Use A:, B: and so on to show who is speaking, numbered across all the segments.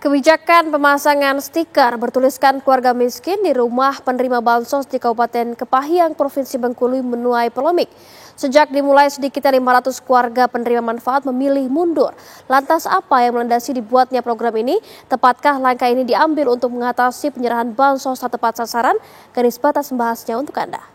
A: Kebijakan pemasangan stiker bertuliskan keluarga miskin di rumah penerima bansos di Kabupaten Kepahyang, Provinsi Bengkulu menuai polemik. Sejak dimulai sedikit dari 500 keluarga penerima manfaat memilih mundur. Lantas apa yang melandasi dibuatnya program ini? Tepatkah langkah ini diambil untuk mengatasi penyerahan bansos tak tepat sasaran? Garis batas membahasnya untuk Anda.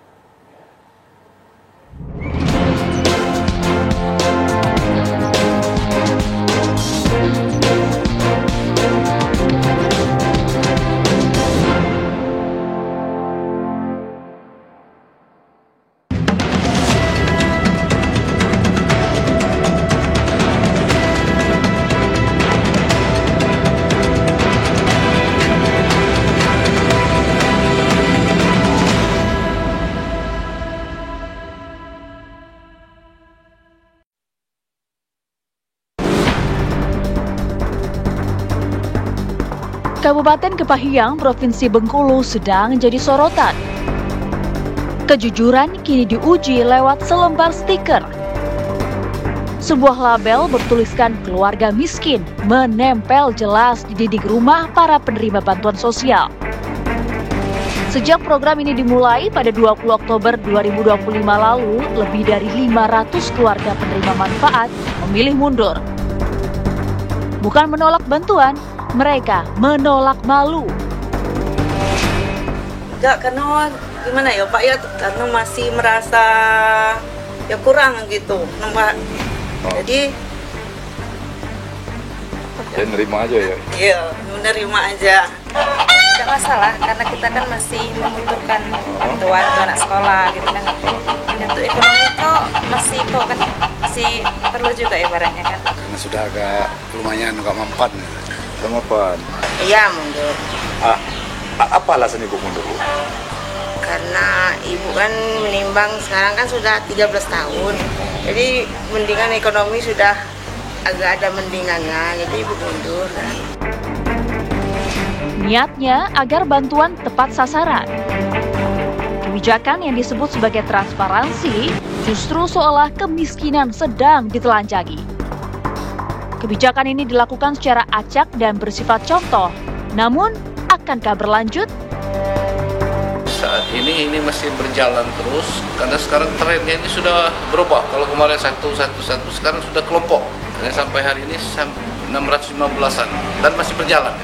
B: Kabupaten Kepahyang, Provinsi Bengkulu sedang jadi sorotan. Kejujuran kini diuji lewat selembar stiker. Sebuah label bertuliskan keluarga miskin menempel jelas di dinding rumah para penerima bantuan sosial. Sejak program ini dimulai pada 20 Oktober 2025 lalu, lebih dari 500 keluarga penerima manfaat memilih mundur. Bukan menolak bantuan, mereka menolak malu.
C: Enggak, karena gimana ya Pak ya, karena masih merasa ya kurang gitu, Pak. Jadi
D: ya nerima aja ya?
C: Iya, menerima aja.
E: Tidak masalah, karena kita kan masih membutuhkan bantuan untuk anak sekolah gitu kan. Untuk ekonomi kok masih perlu juga ibaratnya kan.
F: Karena sudah agak lumayan agak mempan.
E: Iya, mundur.
D: Apa alasan ibu mundur?
E: Karena ibu kan menimbang sekarang kan sudah 13 tahun. Jadi mendingan ekonomi sudah agak ada mendingannya, jadi ibu mundur kan.
B: Niatnya agar bantuan tepat sasaran. Kebijakan yang disebut sebagai transparansi justru seolah kemiskinan sedang ditelanjangi. Kebijakan ini dilakukan secara acak dan bersifat contoh. Namun, akankah berlanjut?
G: Saat ini masih berjalan terus, karena sekarang trennya ini sudah berubah. Kalau kemarin satu, sekarang sudah kelompok. Dan sampai hari ini 615-an dan masih berjalan.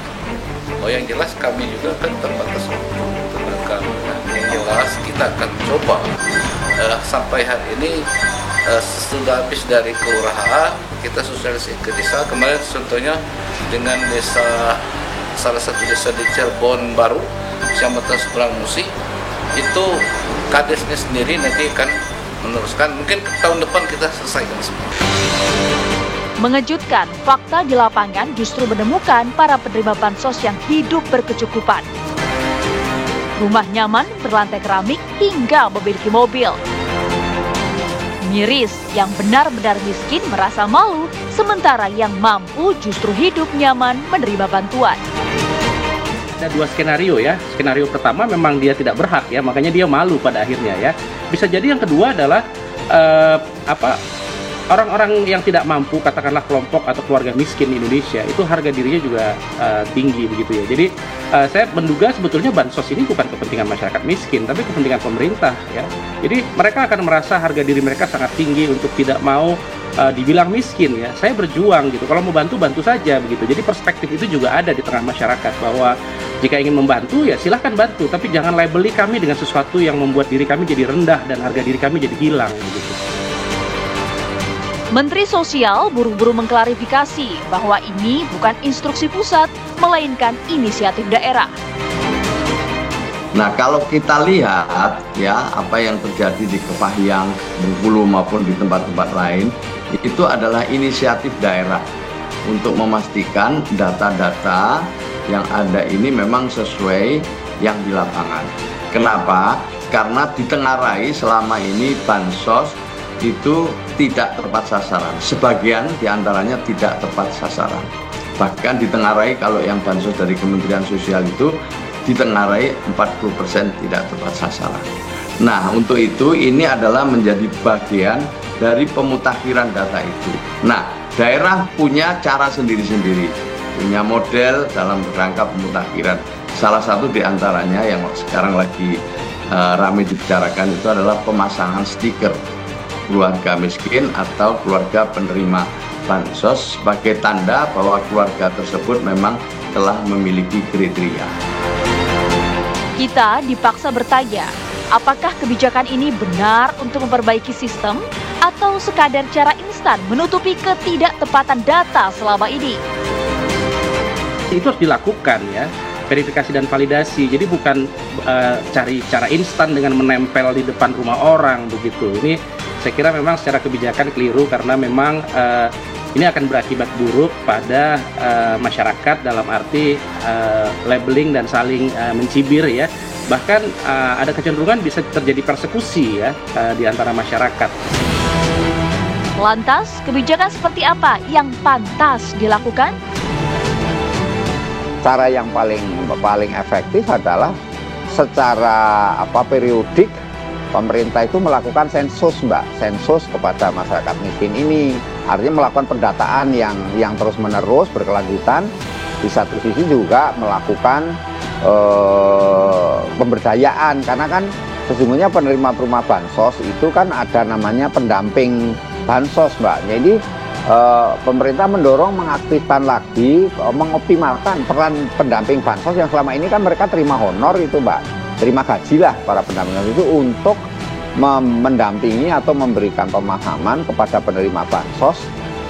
G: Oh, yang jelas kami juga kan terbatas tenaga. Yang jelas kita akan coba sampai hari ini sudah habis dari kelurahan, kita sosialisasi ke desa. Kemarin contohnya dengan salah satu desa di Cirebon Baru, Kecamatan Seberang Musi, itu kadesnya sendiri nanti akan meneruskan. Mungkin tahun depan kita selesaikan semua.
B: Mengejutkan, fakta di lapangan justru menemukan para penerima bansos yang hidup berkecukupan. Rumah nyaman, berlantai keramik, hingga memiliki mobil. Miris, yang benar-benar miskin merasa malu, sementara yang mampu justru hidup nyaman menerima bantuan.
H: Ada dua skenario ya. Skenario pertama memang dia tidak berhak ya, makanya dia malu pada akhirnya ya. Bisa jadi yang kedua adalah orang-orang yang tidak mampu, katakanlah kelompok atau keluarga miskin di Indonesia, itu harga dirinya juga tinggi begitu ya. Jadi saya menduga sebetulnya bansos ini bukan kepentingan masyarakat miskin, tapi kepentingan pemerintah ya. Jadi mereka akan merasa harga diri mereka sangat tinggi untuk tidak mau dibilang miskin ya. Saya berjuang gitu, kalau mau bantu, bantu saja begitu. Jadi perspektif itu juga ada di tengah masyarakat, bahwa jika ingin membantu ya silahkan bantu, tapi jangan labeli kami dengan sesuatu yang membuat diri kami jadi rendah dan harga diri kami jadi hilang begitu.
B: Menteri Sosial buru-buru mengklarifikasi bahwa ini bukan instruksi pusat, melainkan inisiatif daerah.
I: Nah, kalau kita lihat ya apa yang terjadi di Kepahyang, Bengkulu maupun di tempat-tempat lain, itu adalah inisiatif daerah untuk memastikan data-data yang ada ini memang sesuai yang di lapangan. Kenapa? Karena ditengarai selama ini bansos itu tidak tepat sasaran. Sebagian diantaranya tidak tepat sasaran. Bahkan ditengarai kalau yang bansos dari Kementerian Sosial itu ditengarai 40% tidak tepat sasaran. Nah, untuk itu ini adalah menjadi bagian dari pemutakhiran data itu. Nah, daerah punya cara sendiri-sendiri. punya model dalam rangka pemutakhiran. Salah satu di antaranya yang sekarang lagi ramai dibicarakan itu adalah pemasangan stiker keluarga miskin atau keluarga penerima bansos sebagai tanda bahwa keluarga tersebut memang telah memiliki kriteria.
B: Kita dipaksa bertanya, apakah kebijakan ini benar untuk memperbaiki sistem atau sekadar cara instan menutupi ketidaktepatan data selama ini?
H: Itu harus dilakukan ya, verifikasi dan validasi. Jadi bukan cari cara instan dengan menempel di depan rumah orang begitu. Ini saya kira memang secara kebijakan keliru karena memang ini akan berakibat buruk pada masyarakat dalam arti labeling dan saling mencibir ya. Bahkan ada kecenderungan bisa terjadi persekusi ya di antara masyarakat.
B: Lantas, kebijakan seperti apa yang pantas dilakukan?
J: Cara yang paling efektif adalah secara periodik pemerintah itu melakukan sensus, Mbak, sensus kepada masyarakat miskin ini. Artinya melakukan pendataan yang terus-menerus berkelanjutan. Di satu sisi juga melakukan pemberdayaan, karena kan sesungguhnya penerima bansos itu kan ada namanya pendamping bansos, Mbak. Jadi pemerintah mendorong mengaktifkan lagi, mengoptimalkan peran pendamping bansos yang selama ini kan mereka terima honor itu, Mbak, terima gaji lah para pendamping itu untuk mendampingi atau memberikan pemahaman kepada penerima bansos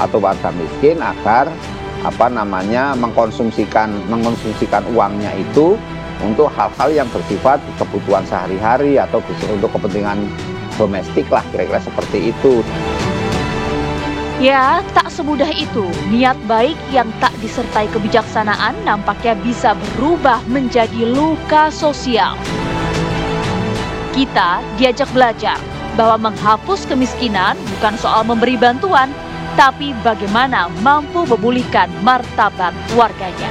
J: atau warga miskin agar mengkonsumsikan uangnya itu untuk hal-hal yang bersifat kebutuhan sehari-hari atau untuk kepentingan domestik lah, kira-kira seperti itu.
B: Ya, tak semudah itu. Niat baik yang tak disertai kebijaksanaan nampaknya bisa berubah menjadi luka sosial. Kita diajak belajar bahwa menghapus kemiskinan bukan soal memberi bantuan, tapi bagaimana mampu memulihkan martabat warganya.